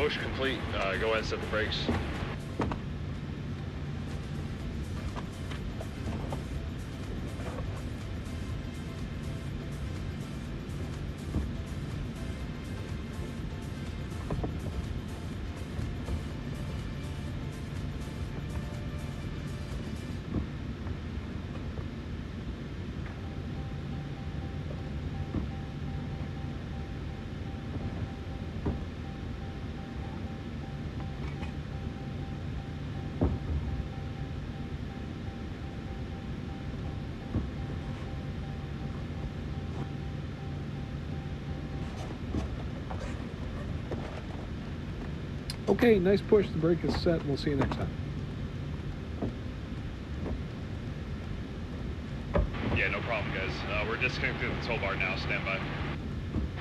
push complete. Go ahead and set the brakes. Okay, nice push. The brake is set. We'll see you next time. Yeah, no problem, guys. We're disconnecting the tow bar now. Stand by.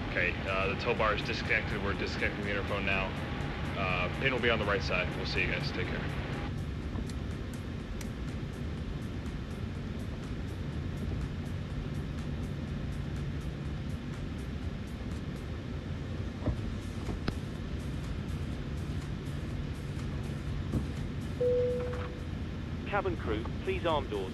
Okay, the tow bar is disconnected. We're disconnecting the interphone now. Pin will be on the right side. We'll see you guys. Take care. Cabin crew, please arm doors.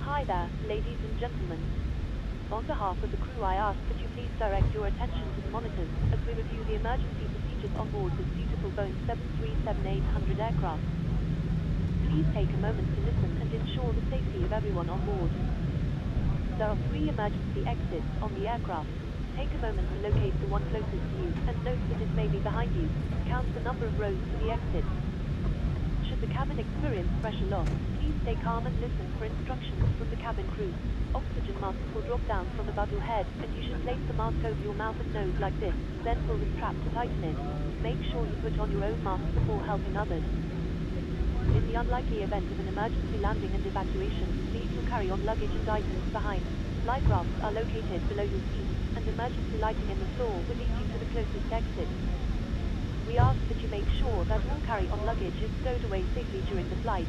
Hi there, ladies and gentlemen. On behalf of the crew, I ask that you please direct your attention to the monitors as we review the emergency procedures on board this beautiful Boeing 737-800 aircraft. Please take a moment to listen and ensure the safety of everyone on board. There are 3 emergency exits on the aircraft. Take a moment to locate the one closest to you and note that it may be behind you. Count the number of rows to the exit. Should the cabin experience pressure loss, please stay calm and listen for instructions from the cabin crew. Oxygen masks will drop down from above your head, and you should place the mask over your mouth and nose like this, then pull the strap to tighten it. Make sure you put on your own mask before helping others. In the unlikely event of an emergency landing and evacuation, leave your carry-on luggage and items behind. Life rafts are located below your seat, and emergency lighting in the floor will lead you to the closest exit. We ask that you make sure that all carry-on luggage is stowed away safely during the flight.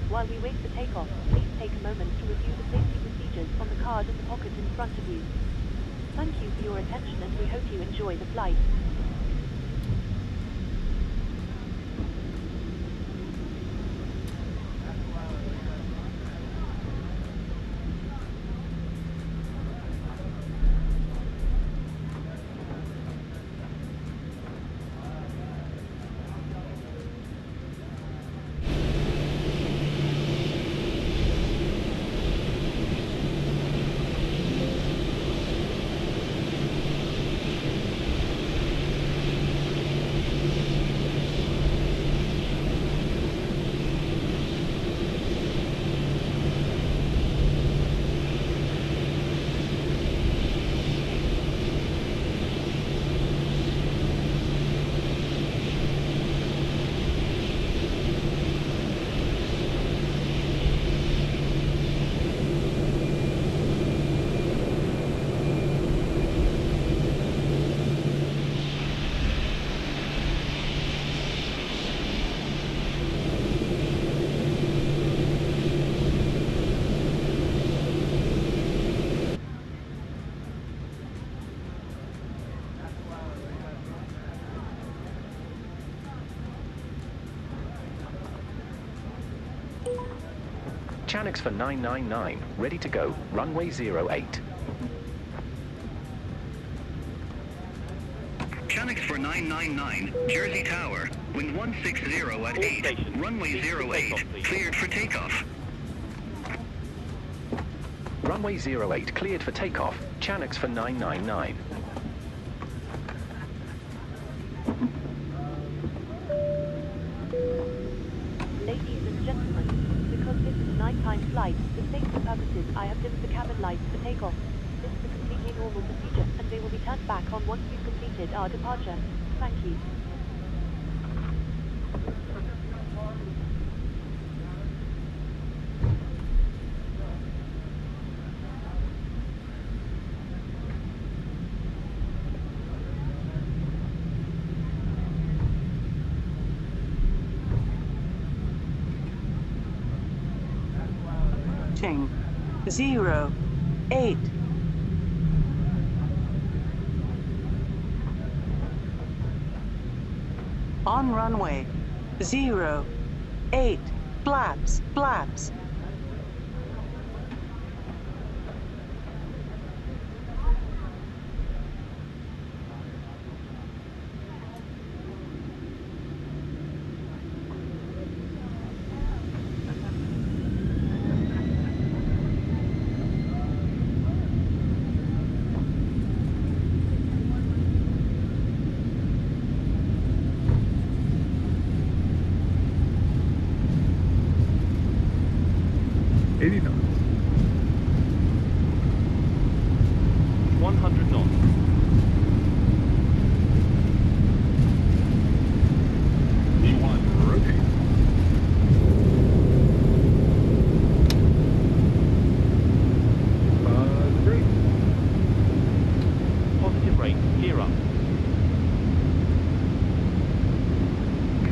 While we wait for takeoff, please take a moment to review the safety procedures on the card in the pocket in front of you. Thank you for your attention, and we hope you enjoy the flight. Channix for 999, ready to go, runway 08. Channix for 999, Jersey Tower, wind 160 at 8, runway 08, cleared for takeoff. Runway 08 cleared for takeoff, Channix for 999. Ladies and gentlemen, because this is a nighttime flight, for safety purposes I have dimmed the cabin lights for takeoff. This is a complete a normal procedure, and they will be turned back on once we've completed our departure. Thank you. Approaching 08. On runway 08. Flaps, flaps.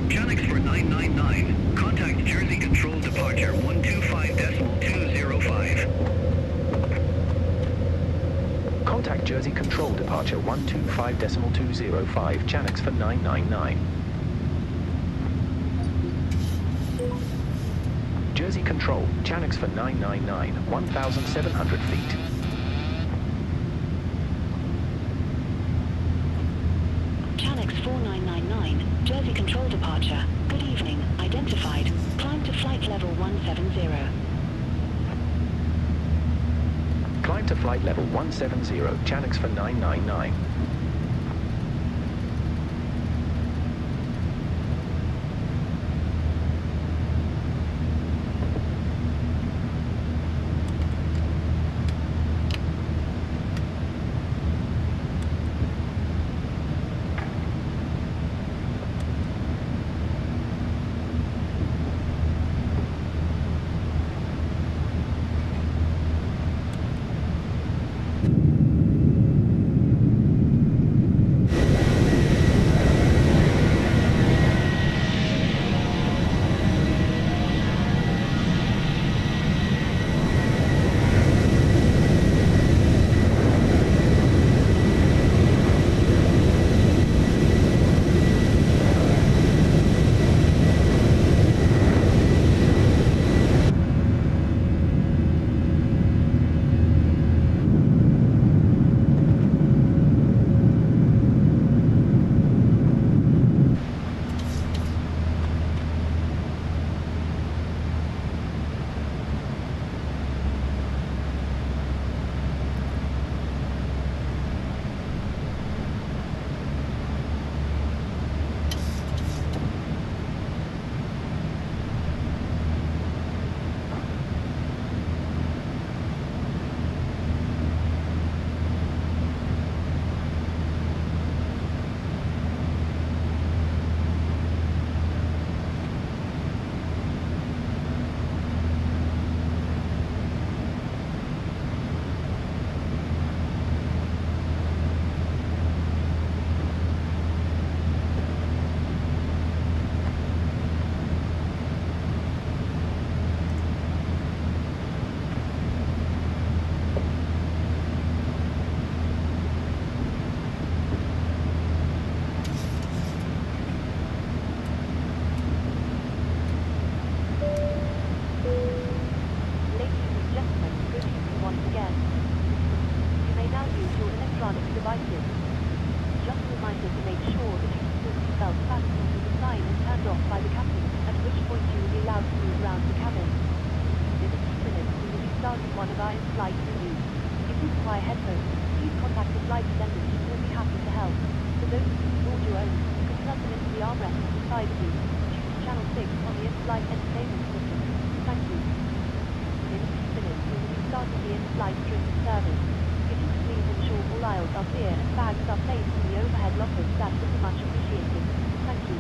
Channix for 999. Contact Jersey Control Departure 125.205. Contact Jersey Control Departure 125.205. Channix for 999. Jersey Control, Channix for 999, 1,700 feet. Channix 4999, Jersey Control Departure. Good evening, identified. Climb to flight level 170. Climb to flight level 170, Channix for 999. devices. Just a reminder to make sure that you keep your seatbelt fastened until the sign is turned off by the captain, at which point you will be allowed to move around the cabin. In a few minutes, we will be starting one of our in-flight reviews. If you require headphones, please contact the flight attendant who will be happy to help. For those of you who board your own, you can plug them into the armrest beside you. Choose channel 6 on the in-flight entertainment system. Thank you. In a few minutes, we will be starting the in-flight drinks service. If you could please ensure all aisles are clear and bags are placed in the overhead lockers. That would be much appreciated. Thank you.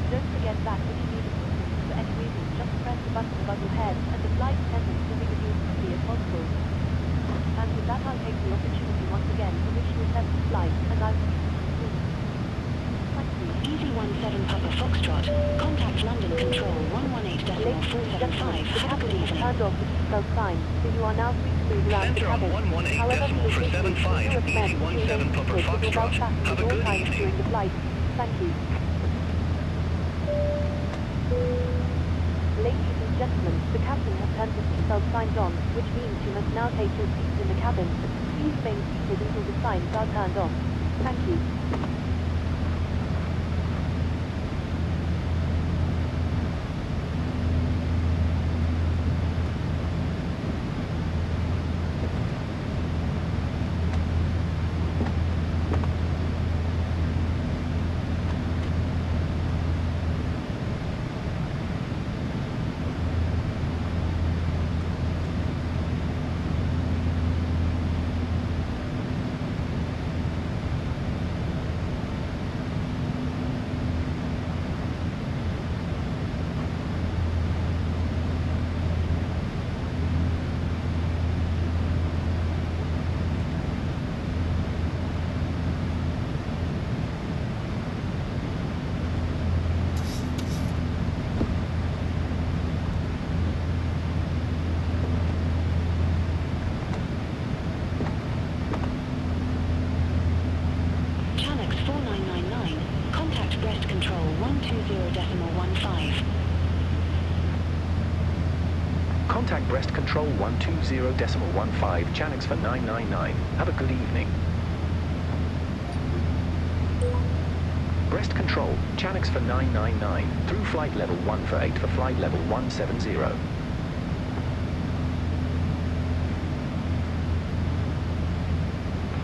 Don't forget that if you need assistance for any reason, just press the button above your head and the flight attendant will be with you as quickly as possible. And with that, I'll take the opportunity once again to wish you a pleasant flight, and I'll see you soon. Thank you. Easy 17 Papa Foxtrot. Contact London Control 118.475. Have a good evening. Turned off the seatbelt sign, so you are now free to move around the Center on cabin. However, we will take you to 118.475. recommend Easy that you 17 remain Papa seated with your belt Foxtrot. fastened Have at a all good times evening. during the flight. Thank you. Ladies and gentlemen, the captain has turned the seatbelt signs on, which means you must now take your seats in the cabin. Please remain seated until the signs are turned off. Thank you. Channels 4999. Contact Breast Control 120.15. Contact Breast Control 120.15, Channels for 999. Have a good evening. Breast Control, Channels for 999, through flight level 148 for flight level 170.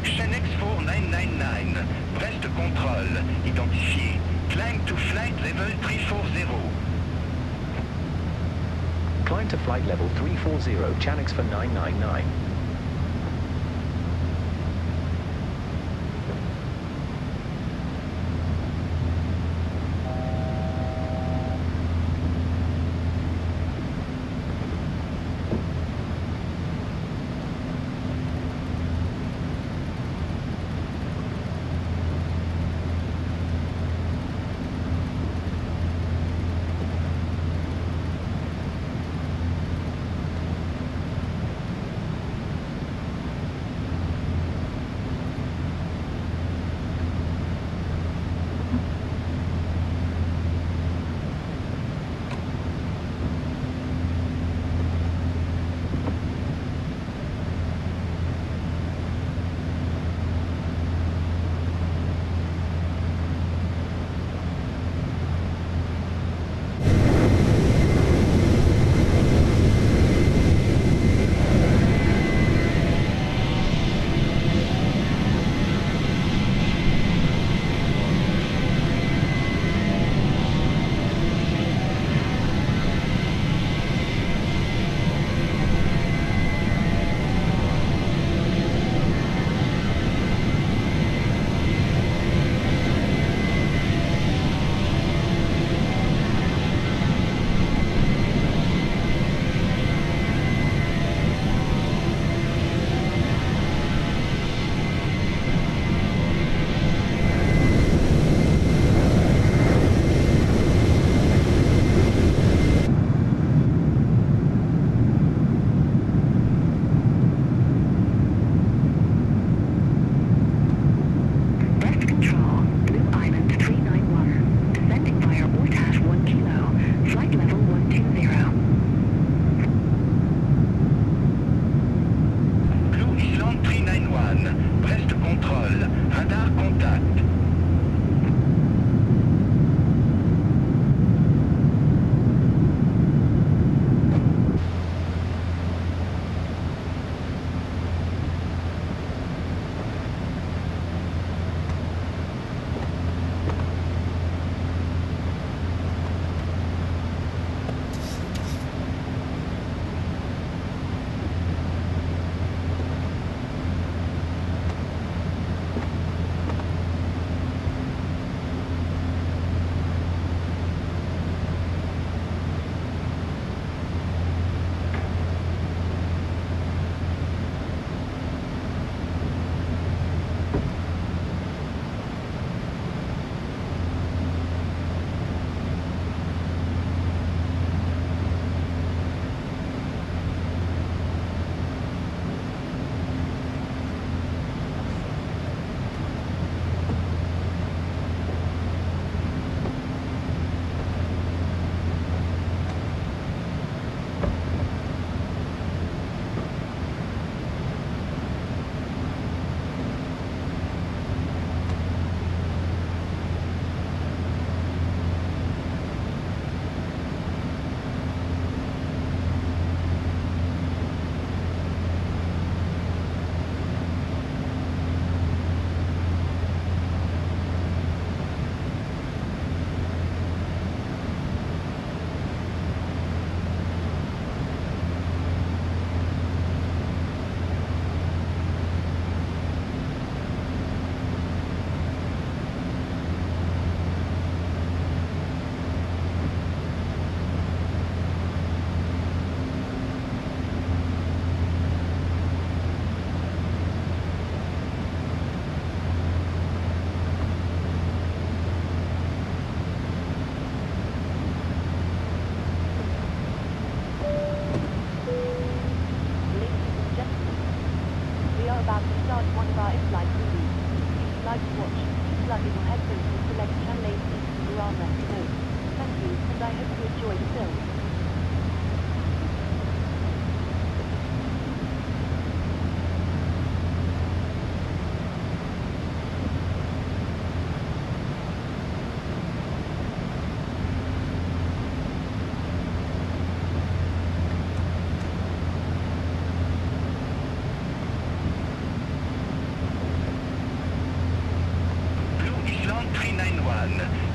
Chanex 4999. Breast control. Identifié. Climb to flight level 340. Climb to flight level 340, Channels for 999. destroy the sill.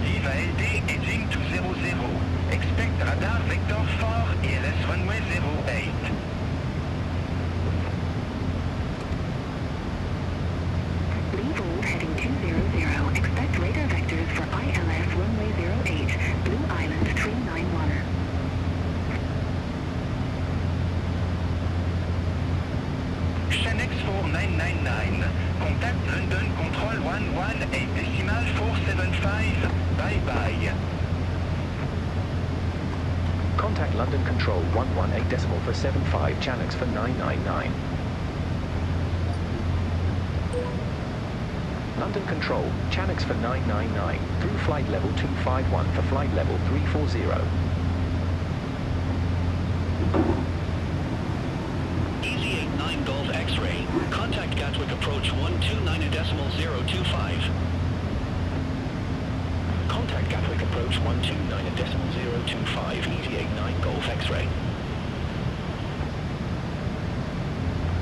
Leave ALD edging to 00. Expect radar vector 4 ELS runway 08. Leave old heading 200. Expect radar vectors for ILS runway 08, Blue Island 391. Chanex 4999. Contact London Control 118 decimal 475. Bye bye. Contact London Control 118 decimal for 75 Chanex for 999. London Control, Chanex for 999, through flight level 251 for flight level 340. Easy 89 Golf X-ray. Contact Gatwick approach 129.025. Contact Gatwick approach 129.025, Easy 89 Golf X-ray.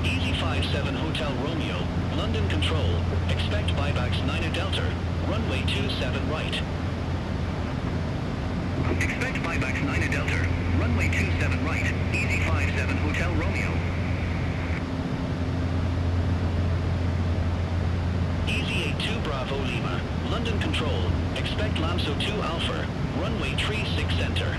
Easy 57 Hotel Romeo, London Control. Expect buybacks 9 Delta, runway 27 right. Expect buybacks 9 Delta, runway 27 right. Easy 57 Hotel Romeo. Easy 82 Bravo Lima, London Control. Expect Lamso 2 Alpha, runway 36 center.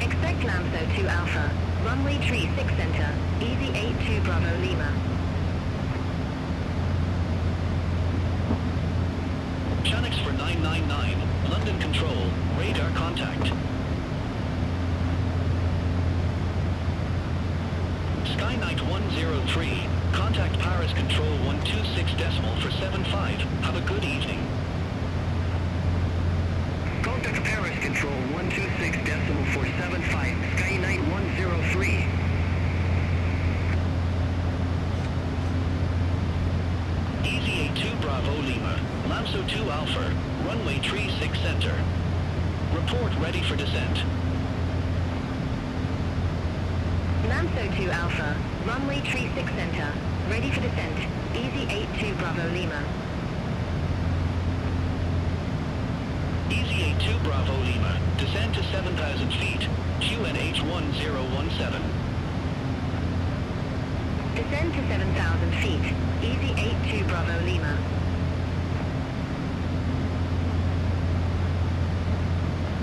Expect Lamso 2 Alpha, runway 36 center, Easy 82 Bravo Lima. Chanex for 999, London Control, radar contact. Skynight 103, contact Paris Control 126 decimal for 75. Have a good evening. Contact Paris Control 126 decimal for 75. Skynight 103. Easy 82 Bravo Lima, Lamso 2 Alpha, runway 36 center. Report ready for descent. Lamso 2 Alpha, runway 36 center, ready for descent, Easy 82 Bravo Lima. Easy 82 Bravo Lima, descend to 7,000 feet, QNH 1017. Descend to 7,000 feet, Easy 82 Bravo Lima.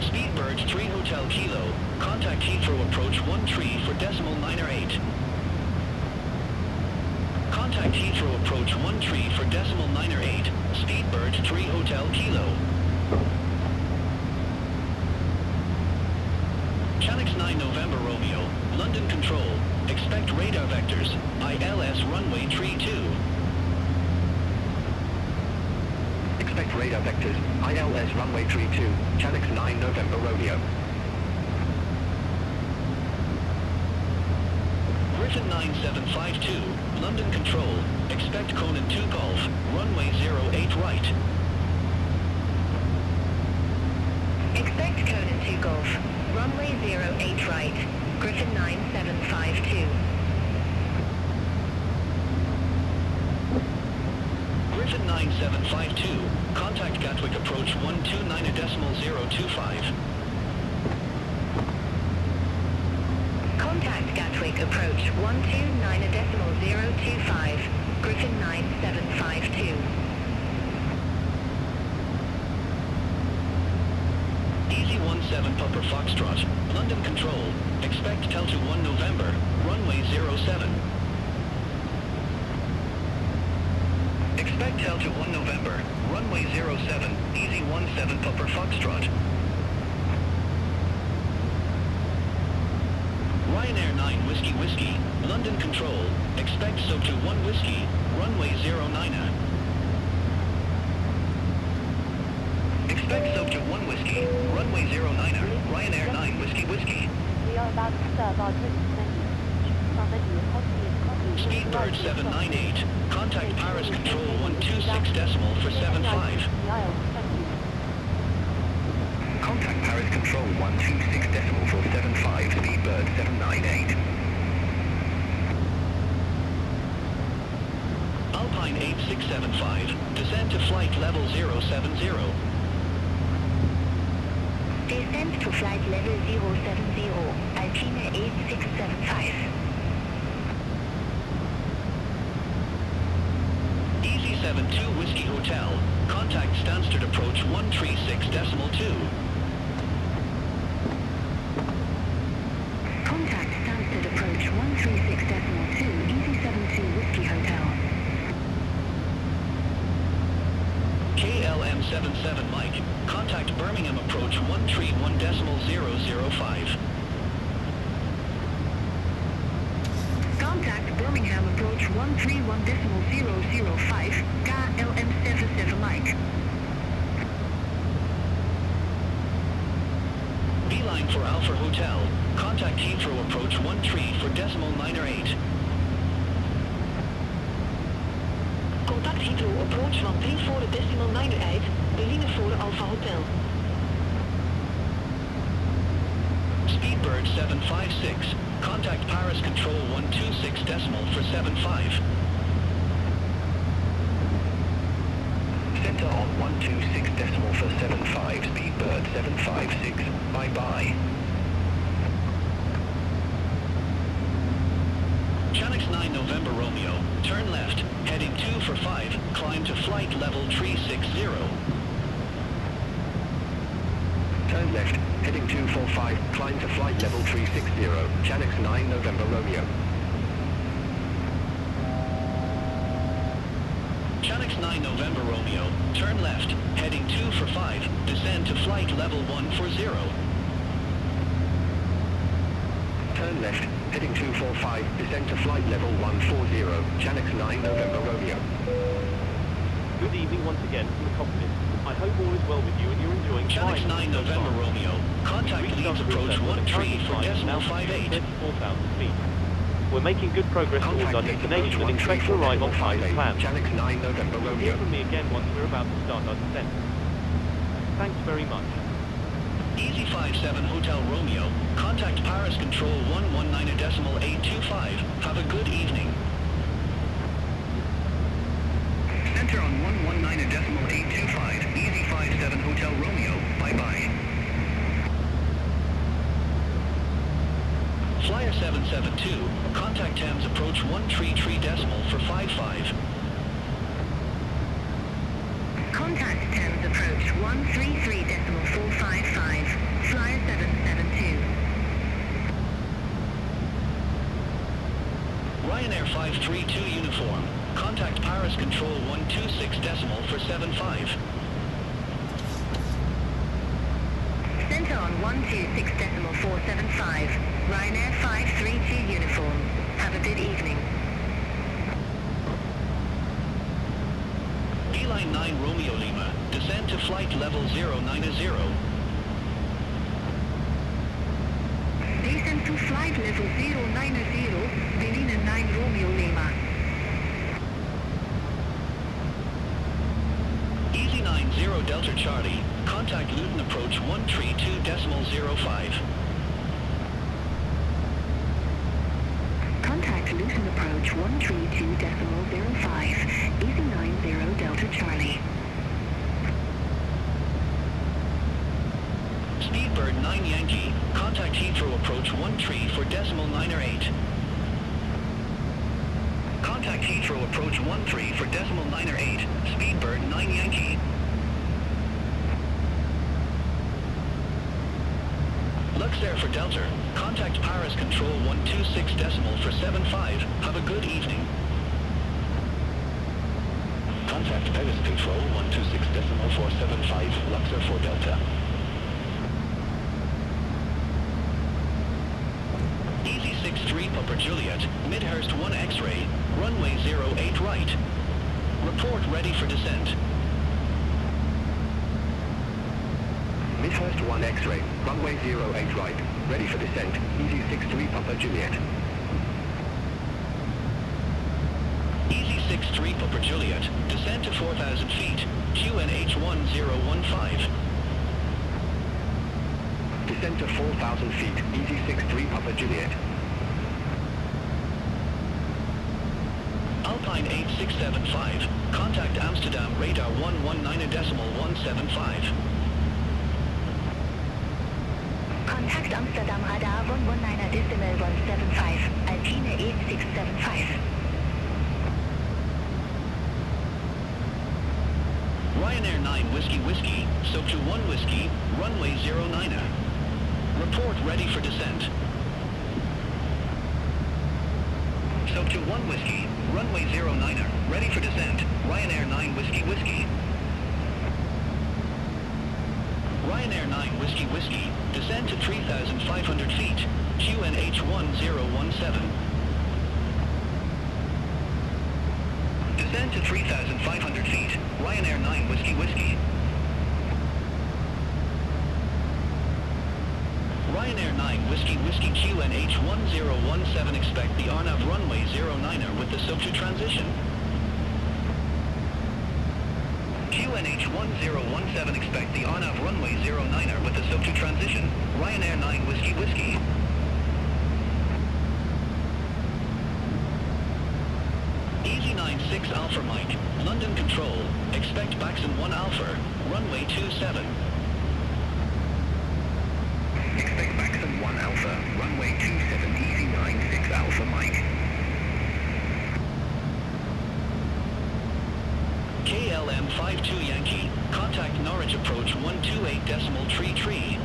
Speedbird 3 Hotel Kilo, contact Heathrow approach 13 for decimal 908. Contact Heathrow approach 13 for decimal 908, Speedbird 3 Hotel Kilo. Chanex 9 November Romeo, London Control, expect radar vectors, ILS runway 32. Expect radar vectors, ILS runway 32, Chanex 9 November Romeo. Griffin 9752, London Control, expect Conan 2 Golf, runway 08 right. Expect Conan 2 Golf, runway 08 right, Griffin 9752. Griffin 9752, contact Gatwick approach 129.025. Contact Gatwick approach 129.025, Griffin 9752. Easy 17 Pupper Foxtrot, London Control, expect Delta 1 November, runway 07. Expect Delta 1 November, runway 07, Easy 17 Pupper Foxtrot. Ryanair 9 Whiskey Whiskey, London Control, expect SOTA 1 Whiskey, runway 09. Expect SOTA 1 Whiskey, runway 09. above our drinks menu. Choose our menu of hot tea and coffee. with a Speedbird variety of 798. Contact Please Paris hold Control and 126 decimal for Any items 75. in the aisle. Thank you. Contact Paris Control 126 decimal for 75, Speedbird 798. Alpine 8675. Descend to flight level 070. Descent to flight level 070, Alpine 8675. Easy 72 Whiskey Hotel. Contact Stansted approach 136.2. Contact Stansted approach 136.2, Easy 72 Whiskey Hotel. KLM 77 Mike. Contact Birmingham approach 131.005. Contact Birmingham approach 131.005, KLM 77 Mike. Beeline for Alpha Hotel. Contact Heathrow approach 13 for decimal 908. Contact Heathrow approach 13 voor de decimal 908, Beeline voor Alpha Hotel. Speedbird 756. Contact Paris Control 126 decimal for 75. Center on 126 decimal for 75, Speedbird 756. Bye-bye. Chanix 9 November Romeo. Turn left. Heading 2 for 5. Climb to flight level 360. Turn left, heading 245, climb to flight level 360, Chanix 9 November Romeo. Chanix 9 November Romeo. Turn left. Heading 2 for 5. Descend to flight level 140. Turn left, heading 245, descend to flight level 140, Chanix 9 November Romeo. Good evening once again from the cockpit. I hope all is well with you and you're enjoying Chanix flying 9 November so far. Romeo. Contact We've reached Leeds our approach cruise level at 13 for decimal 58. 34,000 feet. We're making good progress towards our destination and expect to arrive on time as planned. Chanix 9 November You'll Romeo. hear from me again once we're about to start our descent. Thanks very much. Easy 57 Hotel Romeo. Contact Paris Control 119.825. Have a good evening. Center on 119.825, Easy 57 Hotel Romeo. Bye-bye. Flyer 772. Contact Thames approach 133 decimal for 55. Contact Thames approach 133.455, Flyer 772. Ryanair 532 uniform. Contact Paris Control 126 decimal for 75. Center on 126.475, Ryanair 532 uniform. Have a good evening. Beeline 9 Romeo Lima. Descend to flight level 090. Descent to flight level 090, Beeline 9 Romeo Lima. Easy 90 Delta Charlie. Contact Luton approach 132.05. Contact Luton approach 132.05, Easy 90 Delta Charlie. Speedbird 9 Yankee. Contact Heathrow approach 13 for decimal 908. Contact Heathrow approach 13 for decimal 908. Speedbird 9 Yankee. Luxair for Delta. Contact Paris Control 126 decimal for 75. Have a good evening. Contact Paris Control 126 decimal for 75. Luxair for Delta. Easy 63 Papa Juliet. Midhurst 1 X-ray. Runway 08 right. Report ready for descent. First 1 X-ray, runway 08 right, ready for descent, Easy 63 Papa Juliet. Easy 63 Papa Juliet, descend to 4,000 feet, QNH 1015. Descend to 4,000 feet, Easy 63 Papa Juliet. Alpine 8675, contact Amsterdam radar 119.175. Contact Amsterdam radar 119.175, Alpine 8675. Ryanair 9 Whiskey Whiskey, soak to 1 Whiskey, runway 09er. Report ready for descent. Soak to 1 Whiskey, runway 09er, ready for descent, Ryanair 9 Whiskey Whiskey. Ryanair 9 Whiskey Whiskey, descend to 3,500 feet, QNH 1017. Descend to 3,500 feet, Ryanair 9 Whiskey Whiskey. Ryanair 9 Whiskey Whiskey QNH 1017, expect the Arnav runway 09er with the SOAP2 transition. QNH 1017, expect the Arnav runway 09er with the SOAP2 transition, Ryanair 9 Whiskey Whiskey. Easy 96 Alpha Mike, London Control, expect Baxon 1 Alpha, runway 27. Expect Baxon 1 Alpha, runway 27, Easy 96 Alpha Mike. KLM 52 Yankee, contact Norwich approach 128.33.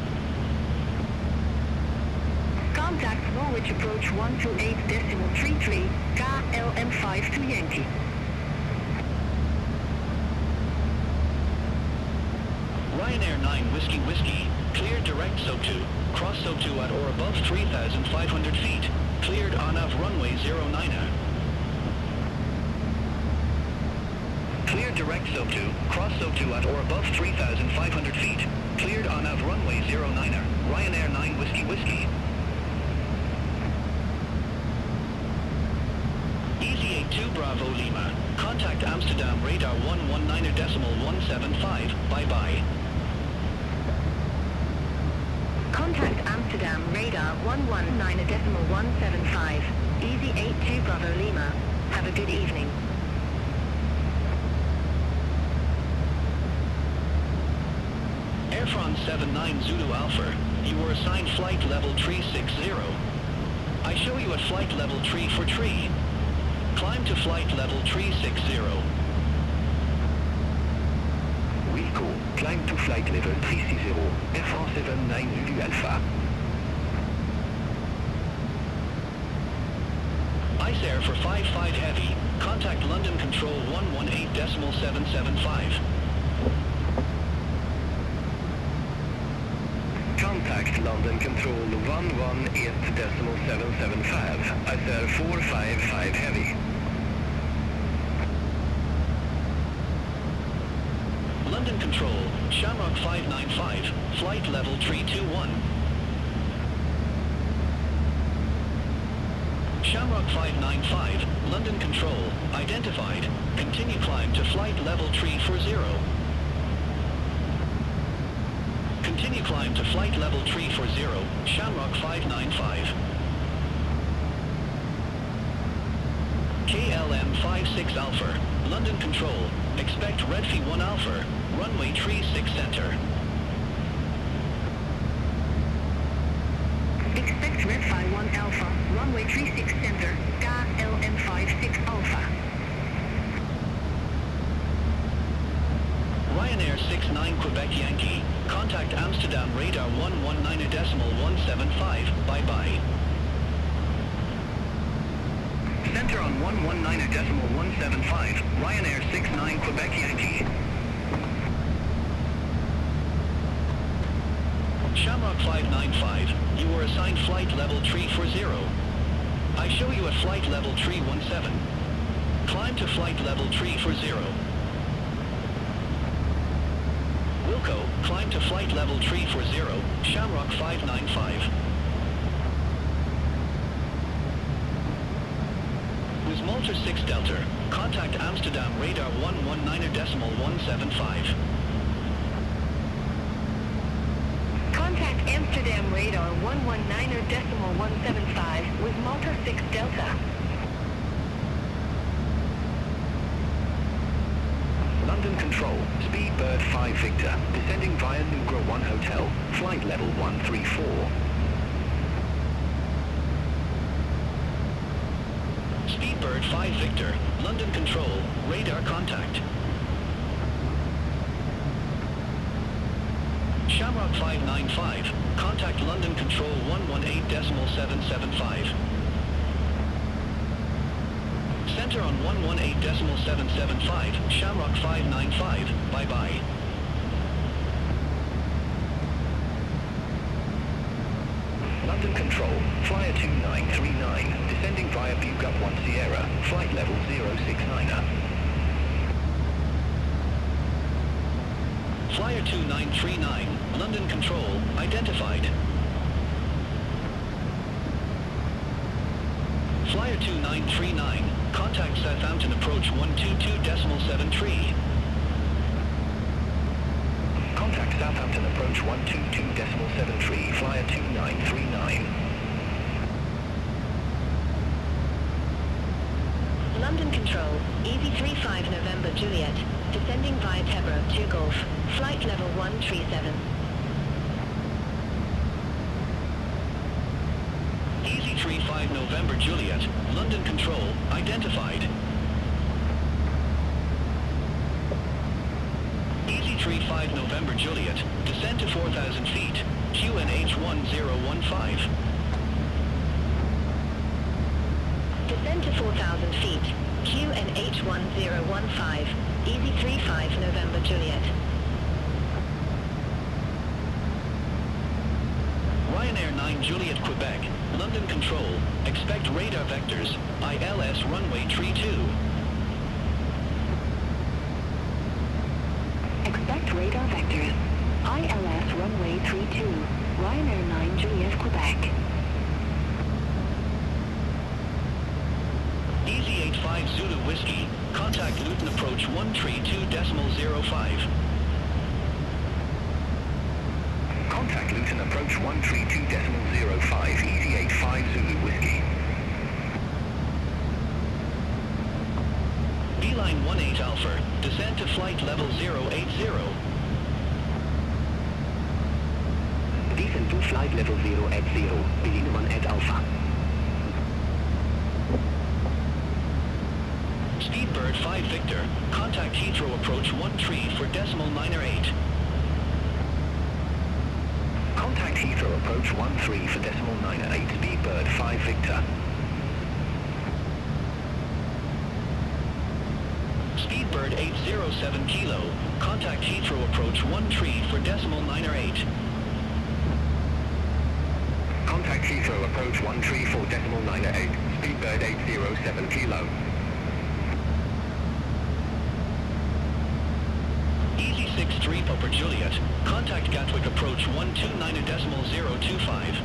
Contact Norwich approach 128.33, KLM 52 Yankee. Ryanair 9 Whiskey Whiskey, cleared direct SOAP2, cross SOAP2 at or above 3,500 feet, cleared Arnav runway 09er. Cleared direct SOAP2, cross SOAP2 at or above 3,500 feet, cleared Arnav runway 09er, Ryanair 9 Whiskey Whiskey. Easy 82 Bravo Lima, contact Amsterdam radar 119.175, bye-bye. Contact Amsterdam radar 119.175, Easy 82 Bravo Lima. Have a good evening. Air France 79 Zulu Alpha, you were assigned flight level 360. I show you at flight level 3 for tree. Climb to flight level 360. Wilco, climb to flight level 360, Air France 79 Zulu Alpha. Ice Air for 55 Heavy, contact London Control 118.775. Contact London Control 118.775, Ice Air 455 Heavy. London Control, Shamrock 595, flight level 321. Shamrock 595, London Control, identified, continue climb to flight level 340. Continue climb to flight level 340, Shamrock 595. KLM 56 Alpha, London Control, expect Redfi 1 Alpha, runway 36 center. Expect Redfi 1 Alpha, runway 36 center, KLM 56 Alpha. Ryanair 69 Quebec Yankee, contact Amsterdam radar 119.175, bye-bye. Center on 119.175, Ryanair 69 Quebec Yankee. Shamrock 595, you were assigned flight level 340. I show you at flight level 317. Climb to flight level 340. Echo, climb to flight level 340, Shamrock 595. With Malta 6 Delta, contact Amsterdam radar 119.175. Contact Amsterdam radar 119.175 with Malta 6 Delta. London Control, Speedbird 5 Victor, descending via Nugra 1 Hotel, flight level 134. Speedbird 5 Victor, London Control, radar contact. Shamrock 595, contact London Control 118.775. Center on 118.775, Shamrock 595, bye-bye. London Control, Flyer 2939, descending via Bugut 1 Sierra, flight level 069er. Flyer 2939, London Control, identified. Flyer 2939, contact Southampton approach 122.73. Contact Southampton approach 122.73, Flyer 2939. London Control, Easy 35 November Juliet, descending via Tebra 2 Golf, flight level 137. Easy 35 November Juliet, London Control, identified. Easy 35 November Juliet, descend to 4,000 feet, QNH 1015. Descend to 4,000 feet, QNH 1015, Easy 35 November Juliet. Ryanair 9 Juliet Quebec, London Control, expect radar vectors, ILS runway 32. Expect radar vectors, ILS runway 32, Ryanair 9 Juliet Quebec. Easy 85 Zulu Whiskey, contact Luton approach 132.05. Contact Luton approach 132.05, Easy 85 Zulu Whiskey. Beeline 18 Alpha, descend to flight level 080. Descend to flight level 080, Beeline 18 Alpha. Speedbird 5 Victor, contact Heathrow approach 13 for decimal 908. Contact Heathrow approach 13 for decimal 908, Speedbird 5 Victor. Speedbird 807 Kilo, contact Heathrow approach 13 for decimal 908. Contact Heathrow approach 13 for decimal 908, Speedbird 807 Kilo. Easy 63 Papa Juliet, contact Gatwick approach 129.025.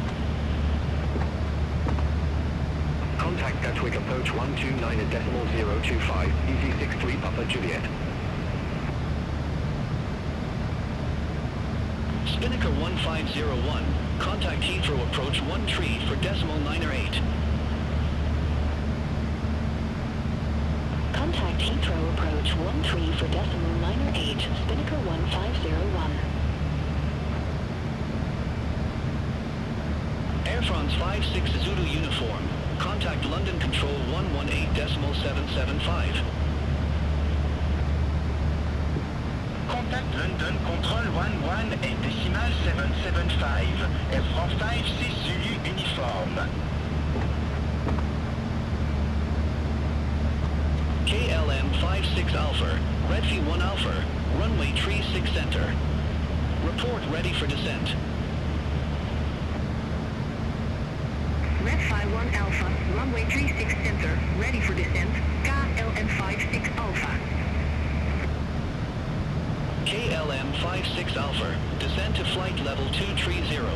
Contact Gatwick approach 129.025, Easy 63 Papa Juliet. Spinnaker 1501, contact Heathrow approach 13 for decimal 908. Contact Heathrow approach 13 for decimal 908, Spinnaker 1501. Air France 56 Zulu uniform, contact London Control 118.775. Contact London Control 118.775, Air France 56 Zulu uniform. KLM 56 Alpha, Redfi 1 Alpha, runway 36 center. Report ready for descent. Redfi 1 Alpha, runway 36 center, ready for descent, KLM 56 Alpha. KLM 56 Alpha, descend to flight level 230.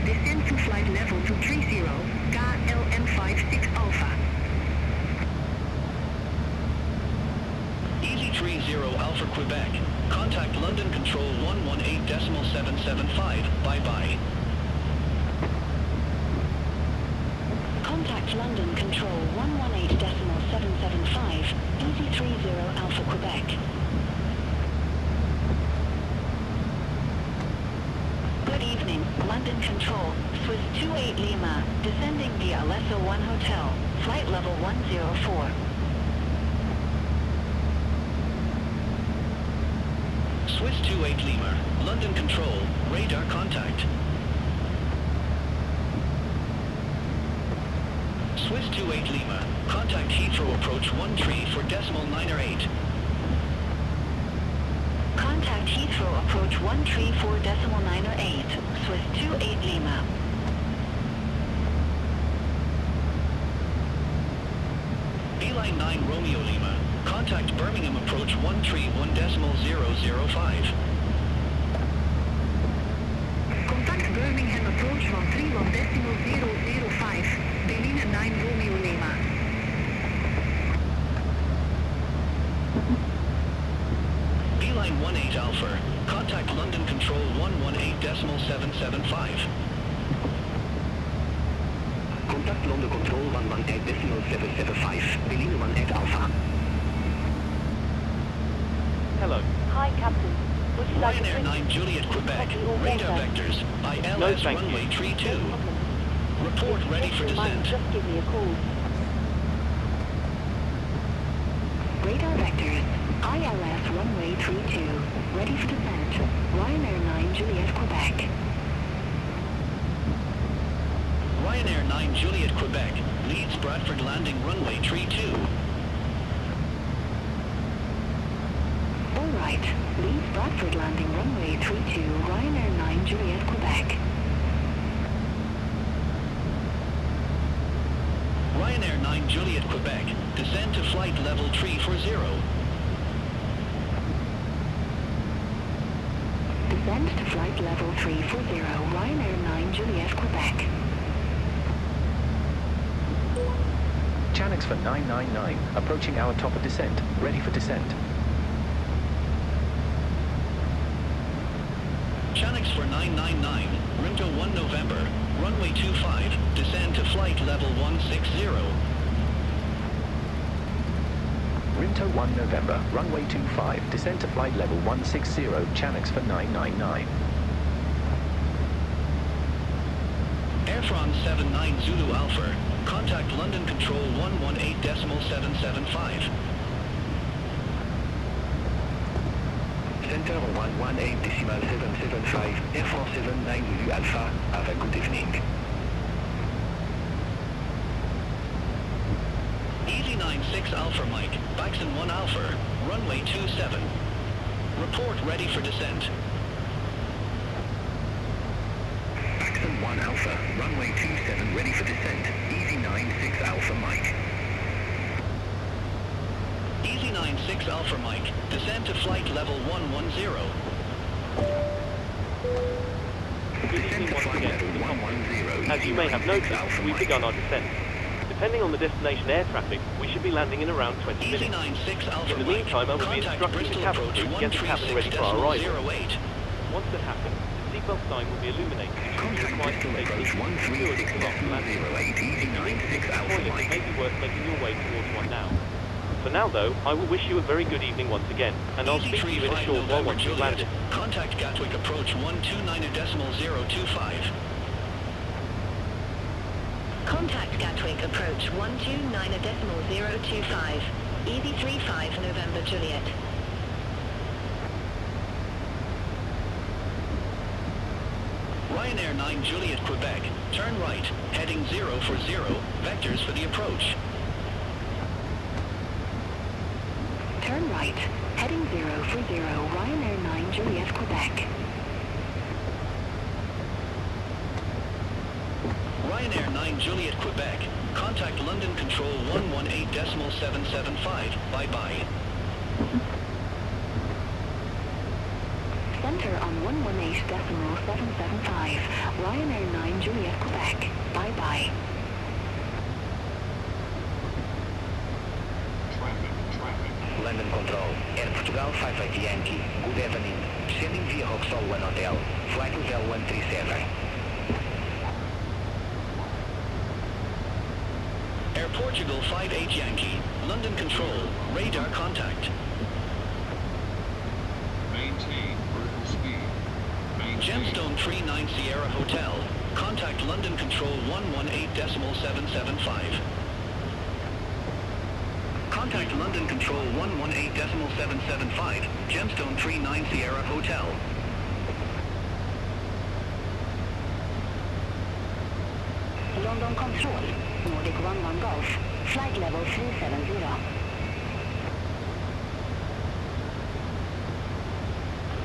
Descend to flight level 230, KLM 56 Alpha. Easy 30 Alpha Quebec. Contact London Control 118.775. Bye-bye. Contact London Control 118.775, Easy 30 Alpha Quebec. Good evening, London Control, Swiss 28 Lima, descending via Lesso 1 Hotel, flight level 104. Swiss 28 Lima, London Control, radar contact. Swiss 28 Lima, contact Heathrow approach 13 for decimal 908. Contact Heathrow approach 134 decimal 908, Swiss 28 Lima. Beeline 9 Romeo Lima, contact Birmingham approach 131.005. Contact Birmingham approach 131.005, Beeline 9 Romeo Lima. Beeline 18 Alpha, contact London Control 118.775. Contact London Control 118.775, Beeline 18 Alpha. Hello. Hi, Captain. Would you like Ryanair to 9 Juliet Quebec, radar vectors, ILS runway 32. Report ready for descent. Just give me a call. Radar vectors, ILS runway 32, ready for descent. Ryanair 9 Juliet Quebec. Ryanair 9 Juliet Quebec, leads Bradford landing runway 32. Alright, leads Bradford landing runway 32, Ryanair 9 Juliet Quebec. Ryanair 9 Juliet Quebec, descend to flight level 340. Descend to flight level 340, Ryanair 9 Juliet Quebec. Channels for 999, approaching our top of descent, ready for descent. Channels for 999, Rimto 1 November, runway 25, descend to flight level 160. Rimto 1 November, runway 25, descend to flight level 160, channels for 999. Air France 79 Zulu Alpha, contact London Control 118.775. Center 118.775, Air France 79 Zulu Alpha, have a good evening. Easy 96 Alpha Mike, Baxon 1 Alpha, runway 27. Report ready for descent. Baxon 1 Alpha, runway 27 ready for descent, Easy 96 Alpha Mike. Easy 96 Alpha Mike, descend to flight level 110. Good evening once again to the cockpit. As you may have noticed, we've begun our descent. Depending on the destination air traffic, we should be landing in around 20 minutes. In the meantime, I will be instructing the cabin crew to get the cabin ready for our arrival. Once that happens, the seatbelt sign will be illuminated and you will be required to take each security slot to landing. The toilet may be worth making your way towards one now. For now though, I will wish you a very good evening once again, and I'll speak to you in a short while once you've landed. Contact Gatwick approach 129.025. Contact Gatwick approach 129.025, Easy 35 November Juliet. Ryanair 9 Juliet Quebec, turn right, heading 040, vectors for the approach. Turn right, heading 040, Ryanair 9 Juliet Quebec. Ryanair 9 Juliet Quebec, contact London Control 118.775, bye-bye. Center on 118.775. Ryanair 9 Juliet, Quebec. Bye-bye. London Control, Air Portugal 58 Yankee. Good evening. Descending via Hoxton 1 Hotel. Flight level 137. Air Portugal 58 Yankee. London Control, radar contact. Maintain vertical speed. Gemstone 39 Sierra Hotel. Contact London Control 118.775. Contact London Control 118.775, Gemstone 39 Sierra Hotel. London Control, Nordic 11 Golf, flight level 370.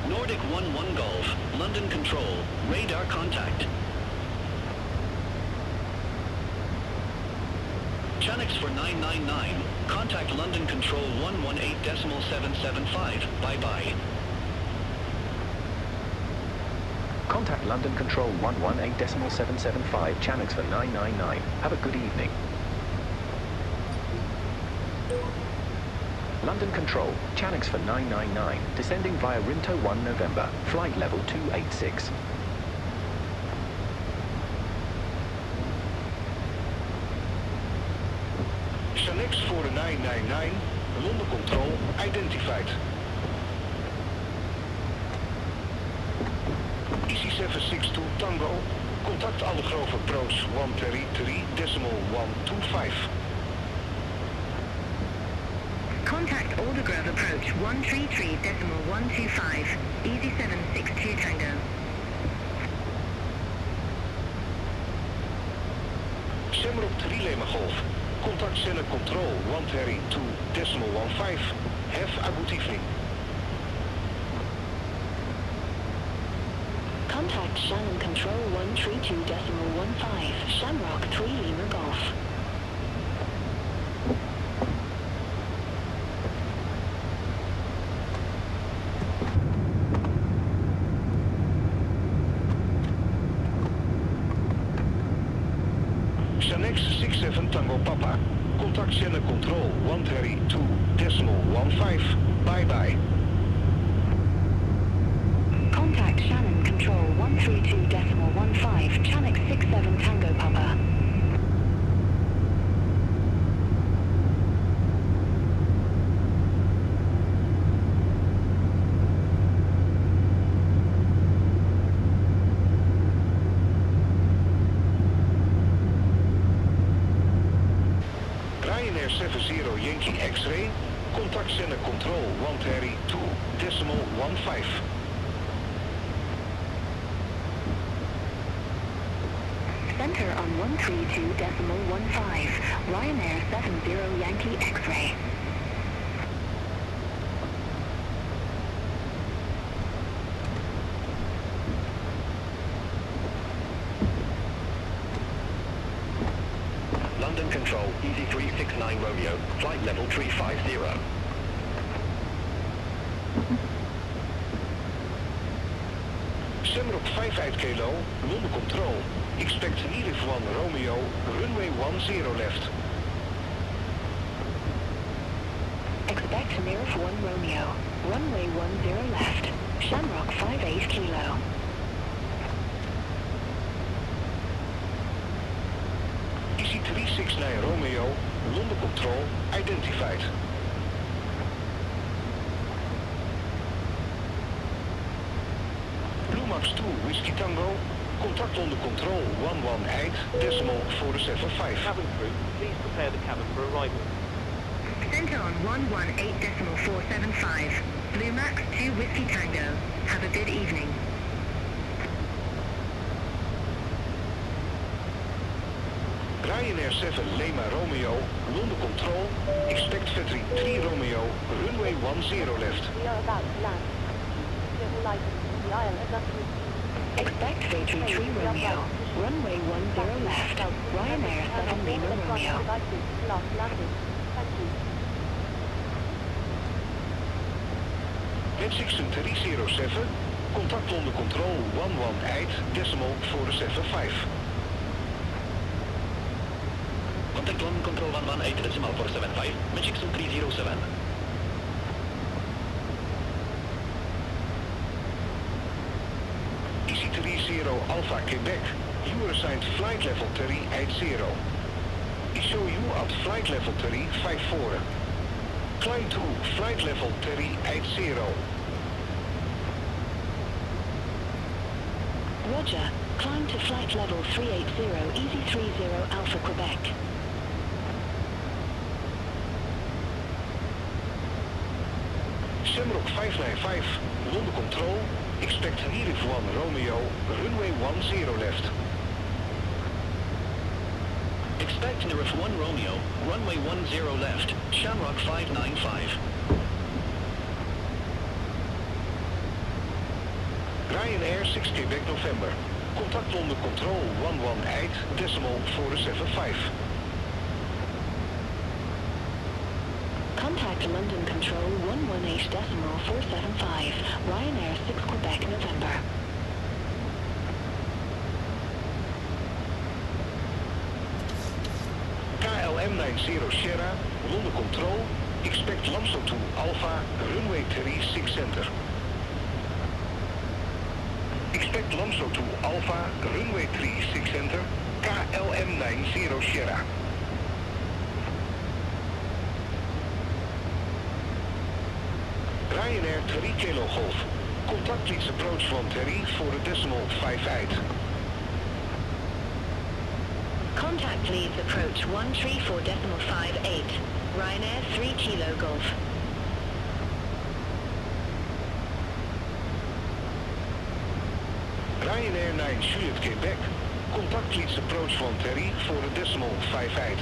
Nordic 11 Golf, London Control, radar contact. Channix for 999, contact London Control 118.775, bye-bye. Contact London Control 118.775, Channix for 999. Have a good evening. London Control, Channix for 999, descending via Rinto 1 November, flight level 286. Channix for the 999, London Control, identified. EC762 Tango, contact Aldegrove approach 133.125. Contact Aldegrove approach 133.125. Easy 762 Tango. Shamrock 3 Lima Golf. Contact Center Control 132.15. Have a good evening. Contact Shannon Control 132.15. Shamrock 3 Lima Golf. Channix 67 Tango Papa. Contact Center Control 132.15. Bye-bye. Contact Shannon Control 132.15. Channix 67 Tango Papa. Ryanair 70 Yankee X-ray. Contact Center Control 132.15. Center on 132.15. Ryanair 70 Yankee X-ray. London Control, Easy 369 Romeo, flight level 350. Shamrock 58 Kilo, London Control. Expect Nilif 1 Romeo, runway 10 left. Expect Nilif 1 Romeo, runway 10 left. Shamrock 58 Kilo. Easy 369 Romeo, London Control, identified. Max 2 Whiskey Tango, contact London Control 118.475. Cabin crew, please prepare the cabin for arrival. Center on 118.475. Blue Max 2 Whiskey Tango. Have a good evening. Ryanair 7 Lima Romeo, London Control, expect Vetri 3 Romeo, runway 10 left. We are about to land. Civil license to the Isle of Dublin. Expect Vetri 3 Romeo, runway 10 left. Ryanair 7 Lima Romeo. Last landing. Thank you. Wensixen 307, Contact under control 11 decimal 475. Contact London Control 118 decimal 475, Magic Zoom 307. EC30 Alpha Quebec, you are assigned flight level 380. I show you at flight level 354. Climb to flight level 380. Roger. Climb to flight level 380, Easy 30 Alpha Quebec. Shamrock 595, London Control, expect Hirif 1 Romeo, runway 10 left. Expect Nerif 1 Romeo, runway 10 left, Shamrock 595. Ryanair 6 Quebec November. Contact London Control 118 decimal 475. Contact London Control 118 decimal 475, Ryanair 6 Quebec November. KLM 90 Sierra, London Control, expect Lamso 2 Alpha, runway 36 center. Expect Lamso 2 Alpha, runway 36 center, KLM 90 Sierra. Ryanair 3 Kilo Golf. Contact please approach from Terry for a decimal 58. Contact please approach 134.58, Ryanair 3 Kilo Golf. Ryanair 9 Juliet Quebec. Contact please approach from Terry for a decimal 58.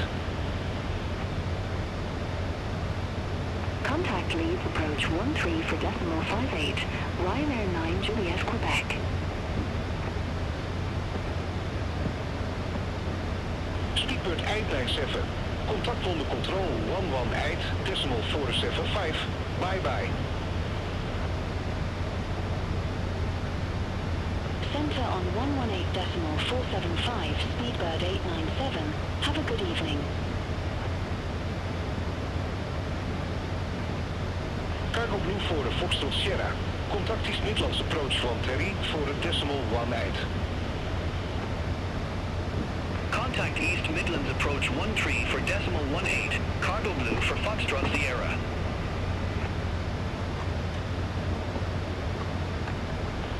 Contact leads approach 13 for decimal 58, Ryanair 9 Juliet Quebec. Speedbird 897. Contact under control 118 decimal 475. Bye bye. Center on 118 decimal 475, Speedbird 897. Have a good evening. Cargo Blue voor de Foxtrot Sierra. Contact is Midlands approach from Terry for a decimal 18. Contact East Midlands approach 13 for decimal 18, Cargo Blue for Foxtrot Sierra.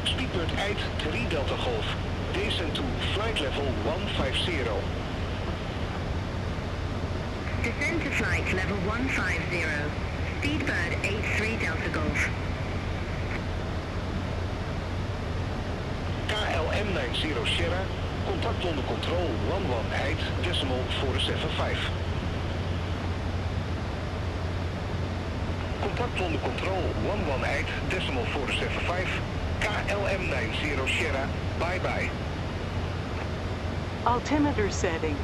Speedbird 8 3 Delta Golf. Descend to flight level 150. Descend to flight level 150, Speedbird 83 Delta Golf. KLM 90 Sierra. Contact London Control 118 decimal 475. Contact London Control 118 decimal 475. KLM 90 Sierra. Bye bye. Altimeter setting.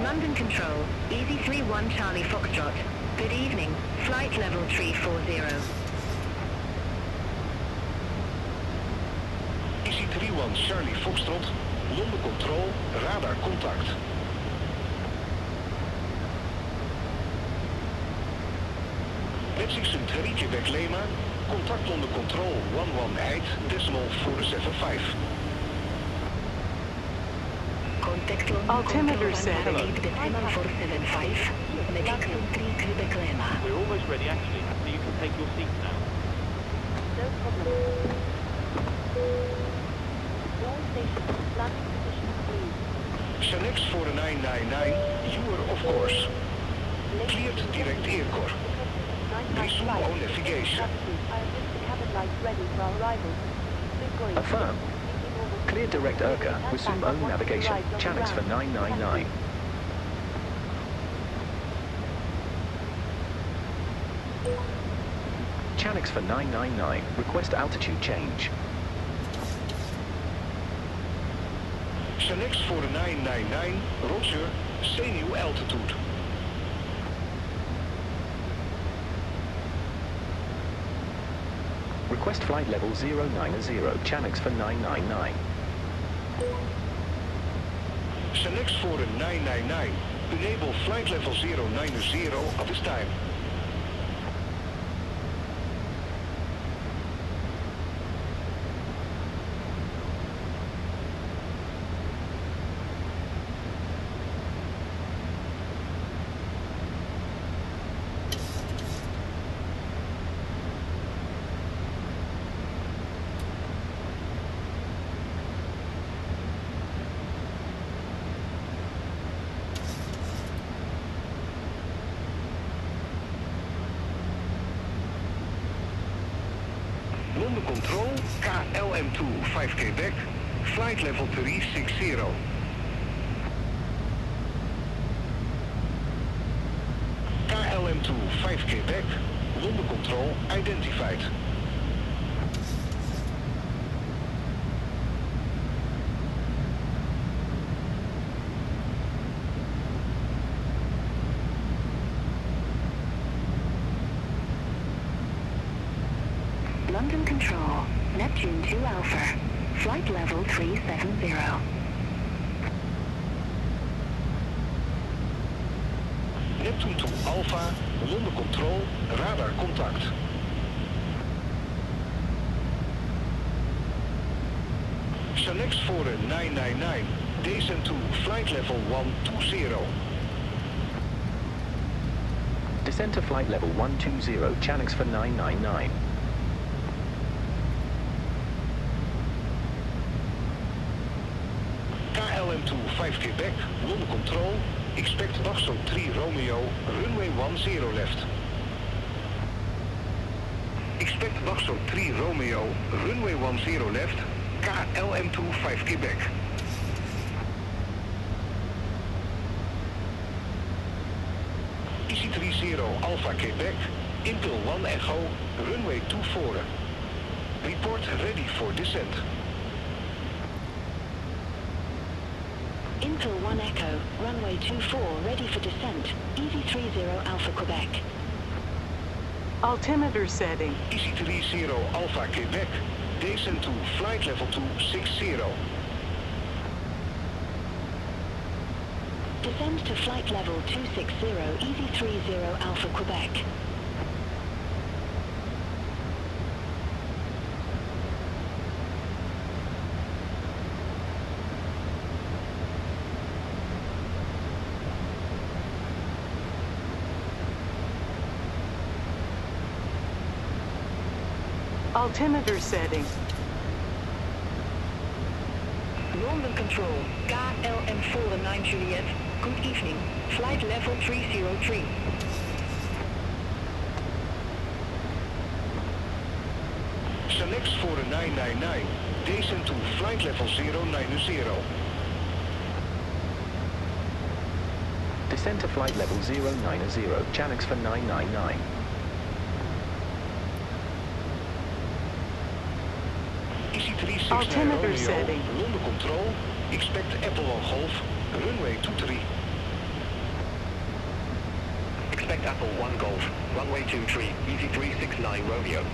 London Control, Easy 31 Charlie Foxtrot. Good evening, flight level 340. Easy 31 Charlie Foxtrot, London Control, radar contact. Lexington 3 Quebec Lima, contact London Control 118 decimal 475. Contact London Altimeter Control setting. 118 decimal 475, Lexington 3 Quebec Lima. We're almost ready actually, so you can take your seats now. No problem. All stations, landing positions, please. Chanex 4999, you are of course. Cleared direct aircore. Resume on navigation. I have the cabin lights ready for our arrival. Affirm. Clear direct Urca, resume own navigation, channels for 999. Channels for 999, request altitude change. Chanex 4999, roger, say new altitude. Request Request flight level 090, Channels for 999. Select for a 999. Enable flight level 090 at this time. London Control, KLM2 5K back, flight level 360. KLM2 5K back, London Control identified. London Control, Neptune 2 Alpha, flight level 370. Neptune 2 Alpha, London Control, radar contact. Select for a 999, descend to flight level 120. Descend to flight level 120, Channels for 999. KLM2 5K back, London Control, expect Foxtrot 3 Romeo, runway 10 left. Expect Foxtrot 3 Romeo, runway 10 left, KLM2 5K back. EC30 Alpha Quebec, Intel 1 Echo, runway 24. Report ready for descent. Intel 1 Echo, runway 24, ready for descent. EV30 Alpha Quebec. Altimeter setting. EC30 Alpha Quebec, descend to flight level 260. Descend to flight level 260, EV30 Alpha Quebec. Altimeter setting. London Control, KLM4 9 Juliet. Good evening. Flight level 303. Select for a 999, descend to flight level 090. Descend to flight level 090, Channels for 999. EC369 Altimeter Romeo, setting. London Control, expect Apple on Golf, runway 23. Expect Apple 1 Golf, runway 23, EC369 Romeo.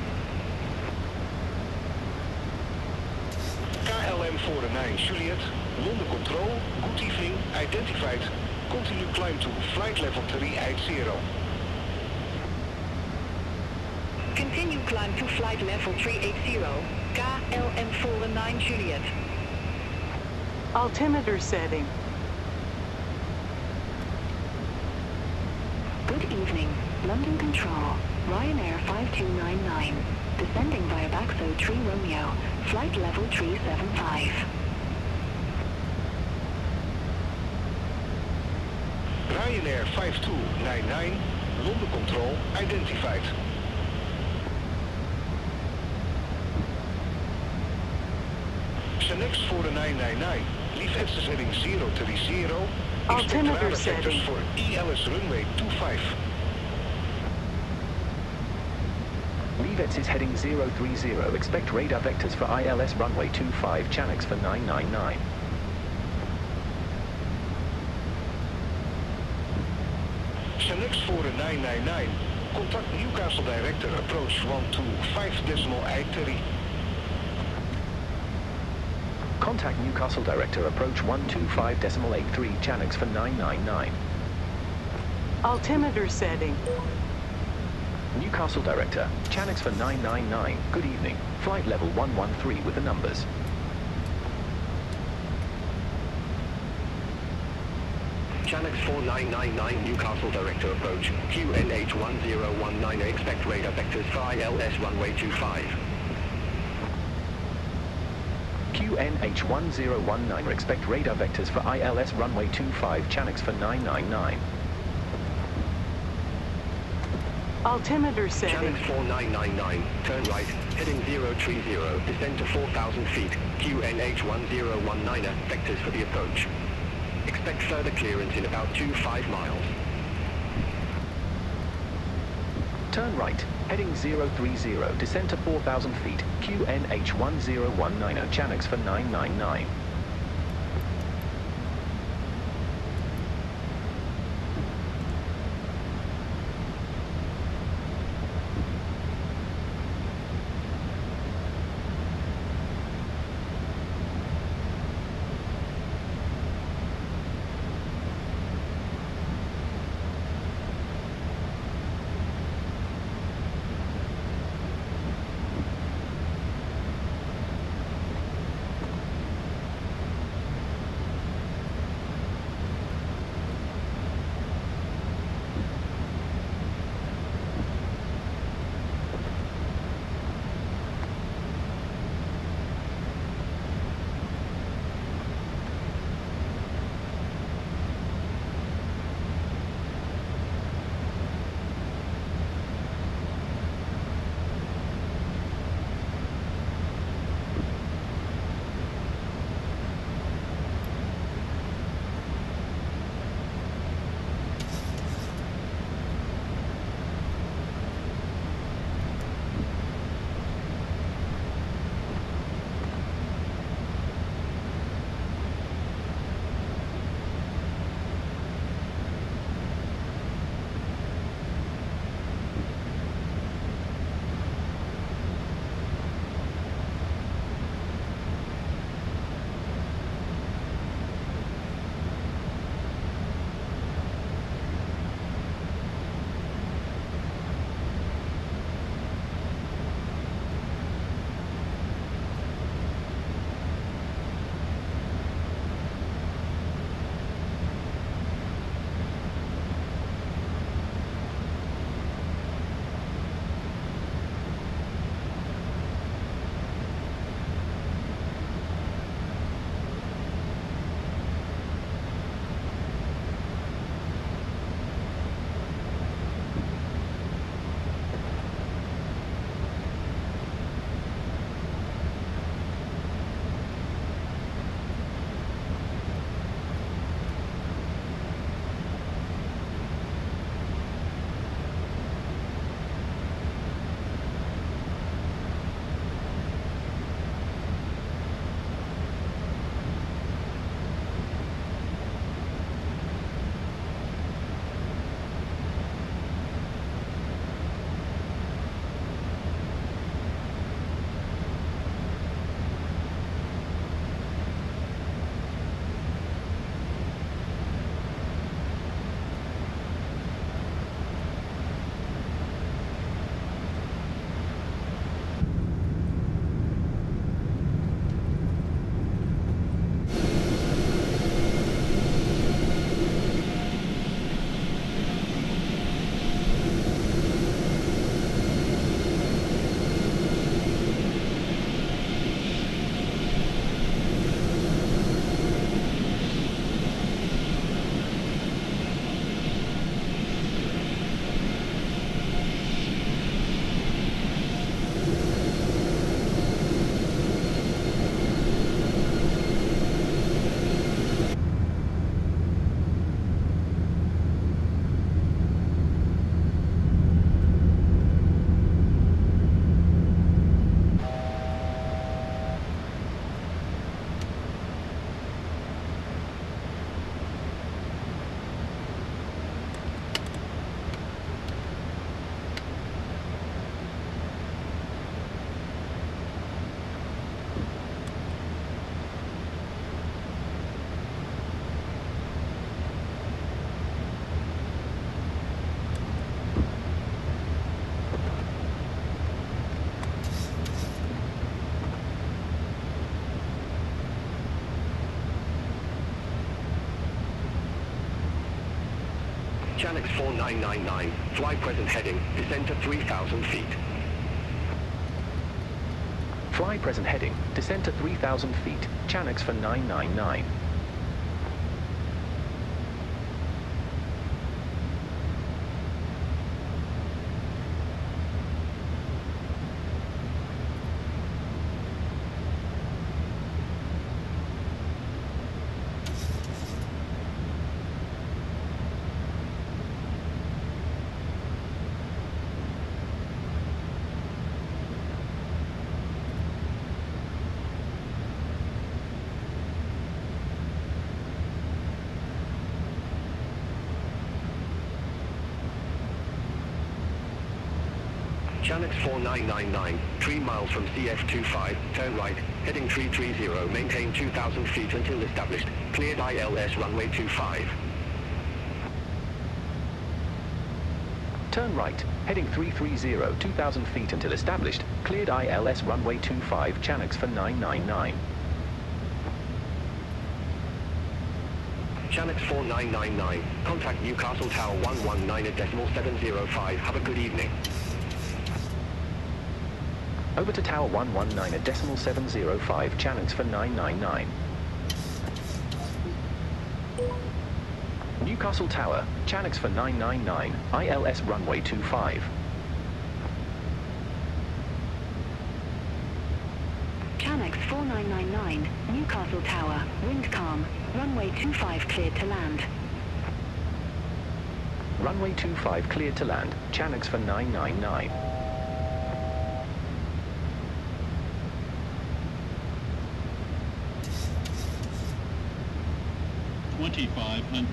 KLM 49 Juliet, London Control, good evening, identified. Continue climb to flight level 380. Continue climb to flight level 380, KLM4 9 Juliet. Altimeter setting. Good evening. London Control, Ryanair 5299. Descending via Baxo 3 Romeo, flight level 375. Ryanair 5299, London Control, identified. Select for the 999, leave access heading 030. Altimeter setting. For ELS runway 25. Leavets is heading 030. Expect radar vectors for ILS runway 25, Channels for 999. Select for the 999, Contact Newcastle Director, approach 125.830. Contact Newcastle Director, approach 125.83, channels for 999. Altimeter setting. Newcastle Director, channels for 999, good evening. Flight level 113 with the numbers. Channels 4999 Newcastle Director approach, QNH1019, expect radar vectors for ILS runway 25. QNH1019, expect radar vectors for ILS runway 25, channels for 999. Altimeter setting. Channels 4999, turn right, heading 030, descend to 4,000 feet, QNH1019, vectors for the approach. Expect further clearance in about 25 miles. Turn right, heading 030, descend to 4,000 feet, QNH1019, channels for 999. Channels 4999, fly present heading, descend to 3,000 feet. Fly present heading, descend to 3,000 feet, Channels for 999. Channels 4999, 3 miles from CF25, turn right, heading 330, maintain 2,000 feet until established, cleared ILS runway 25. Turn right, heading 330, 2,000 feet until established, cleared ILS runway 25, Channels for 999. Channels 4999, contact Newcastle Tower 119.705, have a good evening. Over to Tower 119.705, Channels for 999. Newcastle Tower, Channels for 999, ILS runway 25. Channels 4999, Newcastle Tower, wind calm, runway 25 cleared to land. Runway 25 cleared to land, Channels for 999. $2,500.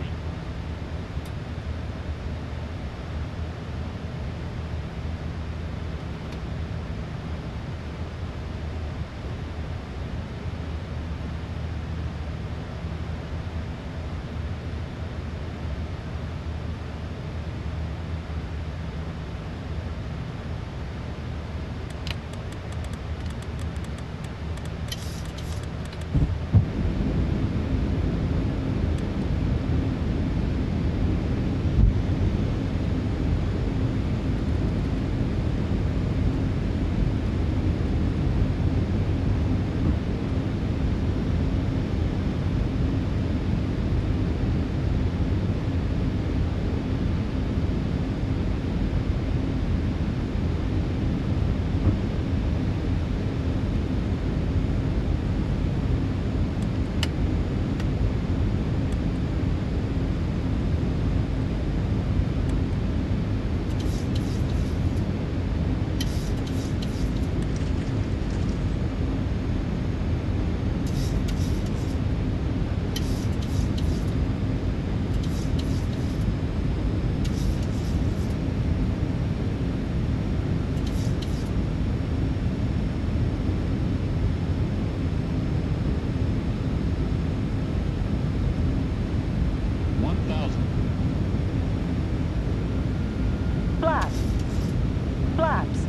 Flaps.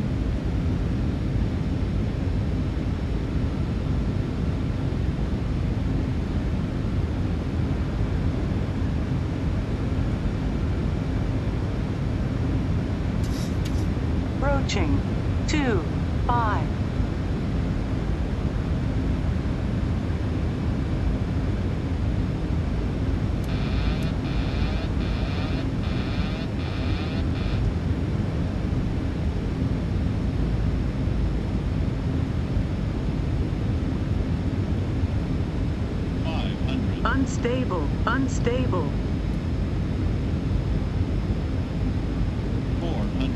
Approaching 2-5. Unstable, unstable. 400.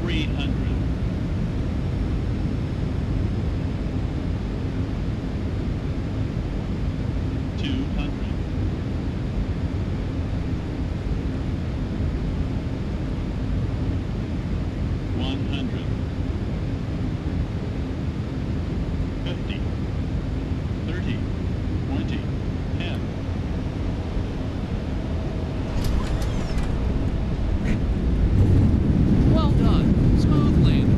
300. 200. 100. 50, 30, 20, 10. Well done. Smooth landing.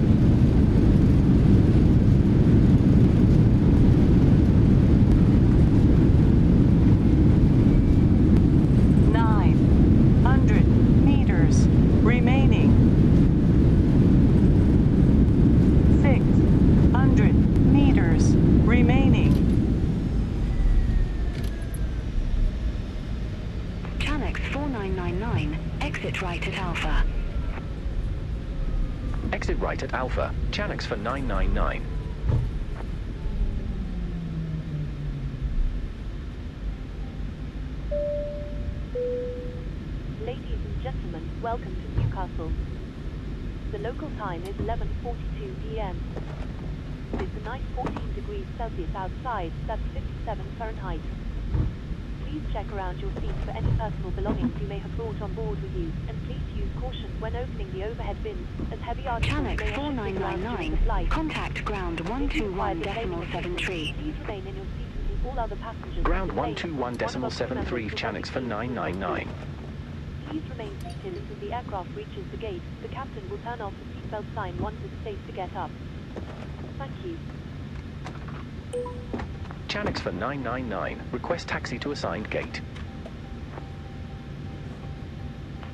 Exit right at Alpha. Exit right at Alpha. Channels for 999. Ladies and gentlemen, welcome to Newcastle. The local time is 11:42 p.m. It's a nice 14 degrees Celsius outside, that's 57 Fahrenheit. Please check around your seats for any personal belongings you may have brought on board with you, and please use caution when opening the overhead bins, as heavy articles may Channel have shifted around during the 4999. flight. Contact ground If you require 121.73. Please remain in your seats until all other passengers Ground have delayed. One of our crew members 121.73 will channels for ready to take 999. Please remain seated until the aircraft reaches the gate. The captain will turn off the seatbelt sign once it's safe to get up. Thank you. Channels for 999. Request taxi to assigned gate.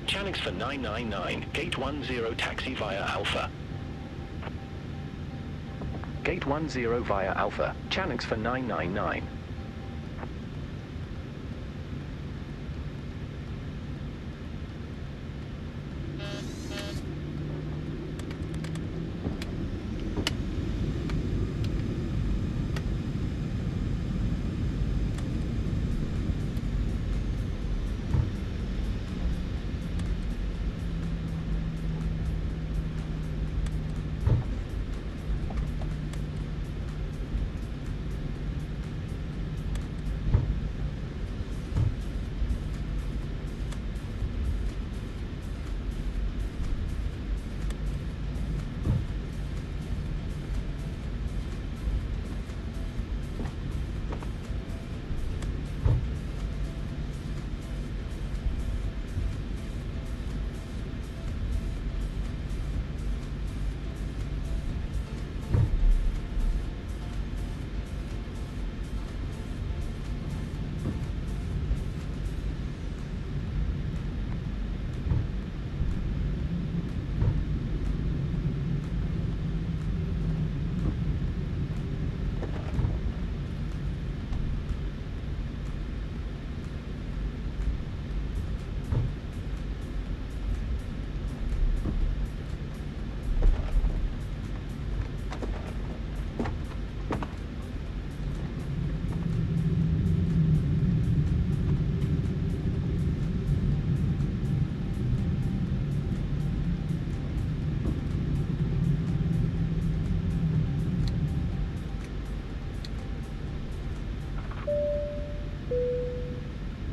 Channels for 999. Gate 10 taxi via Alpha. Gate 10 via Alpha. Channels for 999.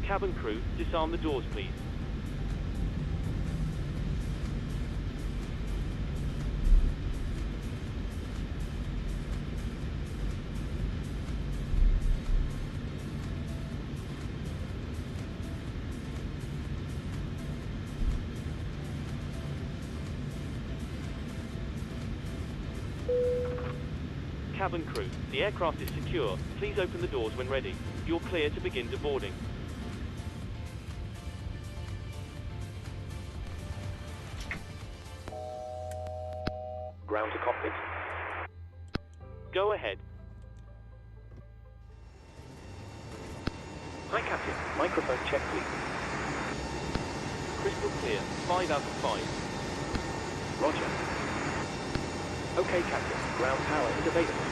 Cabin crew, disarm the doors, please. Cabin crew, the aircraft is secure. Please open the doors when ready. You're clear to begin deboarding. Ground to cockpit. Go ahead. Hi, Captain. Microphone check, please. Crystal clear. 5 out of 5. Roger. Okay, Captain. Ground power is available.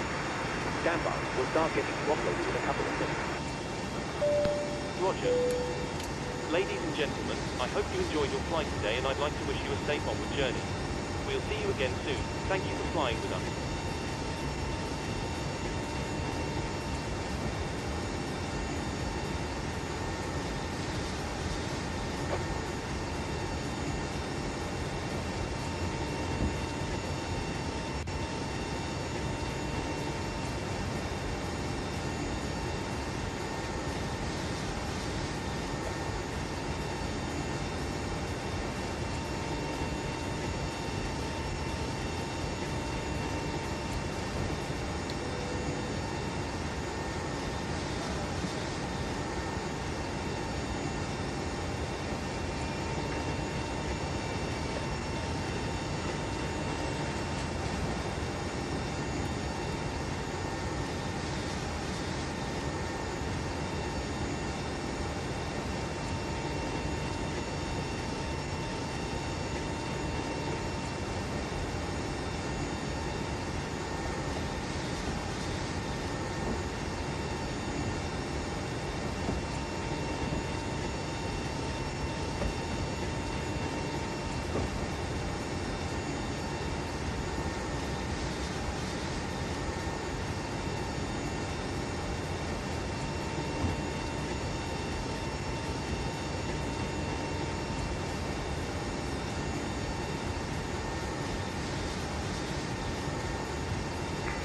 Stand by. We'll start getting you offloaded in a couple of minutes. Roger. Ladies and gentlemen, I hope you enjoyed your flight today, and I'd like to wish you a safe onward journey. We'll see you again soon. Thank you for flying with us.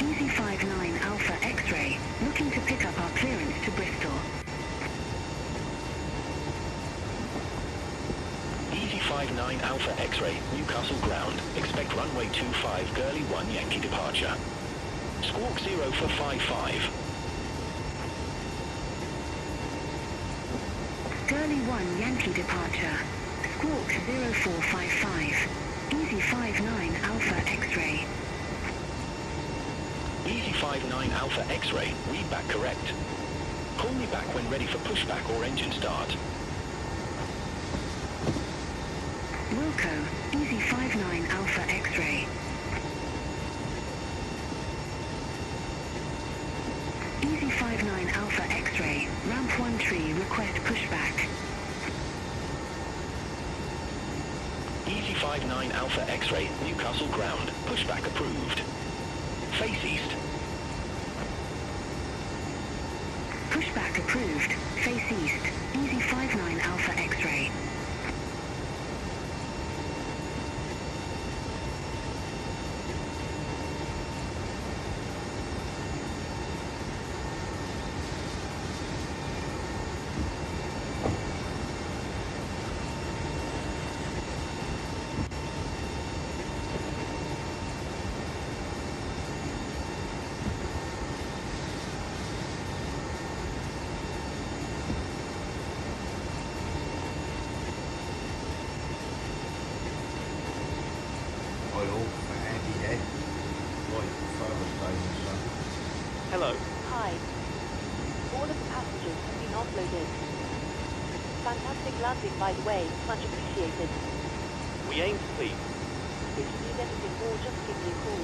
Easy 59 Alpha X-ray, looking to pick up our clearance to Bristol. Easy 59 Alpha X-ray, Newcastle ground. Expect runway 25, Gurley 1 Yankee departure. Squawk 0 for 55. Gurley 1 Yankee departure. Squawk 0455. Easy 59 Alpha X-ray. Easy 59 Alpha X-ray, read back correct. Call me back when ready for pushback or engine start. Wilco, Easy 59 Alpha X-ray. Easy 59 Alpha X-ray, ramp 1 tree, request pushback. Easy 59 Alpha X-ray, Newcastle ground. Pushback approved. Face east. Pushback approved. Face east. Easy 59 Alpha X-ray. Hello. Hi. All of the passengers have been offloaded. Fantastic landing, by the way. Much appreciated. We aim to please. If you need anything more, just give me a call.